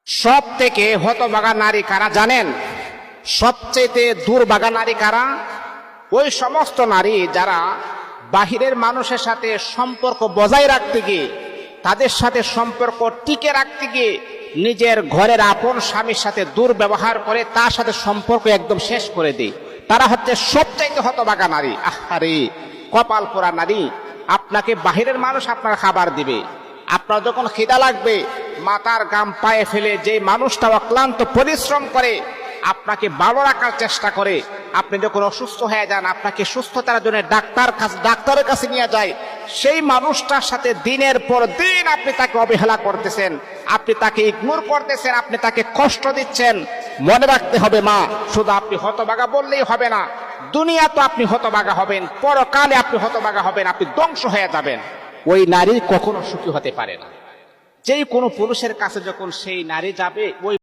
সব থেকে হতভাগা নারী কারা জানেন? সবচেয়ে দুর্ভাগা নারী কারা? ওই সমস্ত নারী যারা বাহিরের মানুষের সাথে সম্পর্ক বজায় রাখতে গিয়ে, তাদের সাথে সম্পর্ক টিকে রাখতে গিয়ে নিজের ঘরের আপন স্বামীর সাথে দুর্ব্যবহার করে তার সাথে সম্পর্ক একদম শেষ করে দেয়। তারা হচ্ছে সবচাইতে হতভাগা নারী। আহারে কপাল পোড়া নারী! আপনাকে বাহিরের মানুষ আপনার খাবার দিবে, আপনার যখন খিদা লাগবে মাথার ঘাম পায়ে ফেলে যে মানুষটা অক্লান্ত পরিশ্রম করে আপনাকে ভালো রাখার চেষ্টা করে, আপনি যখন অসুস্থ হয়ে যান আপনাকে সুস্থতার জন্য ডাক্তারের কাছে নিয়ে যায়, সেই মানুষটার সাথে দিনের পর দিন আপনি তাকে অবহেলা করতেছেন, আপনি তাকে ইগনোর করতেছেন, আপনি তাকে কষ্ট দিচ্ছেন। মনে রাখতে হবে মা, শুধু আপনি হতভাগা বললেই হবে না, দুনিয়া তো আপনি হতভাগা হবেন, পরকালে আপনি হতভাগা হবেন, আপনি ধ্বংস হয়ে যাবেন। ওই নারী কখনো সুখী হতে পারে না। যেই কোনো পুরুষের কাছে যখন সেই নারী যাবে, ওই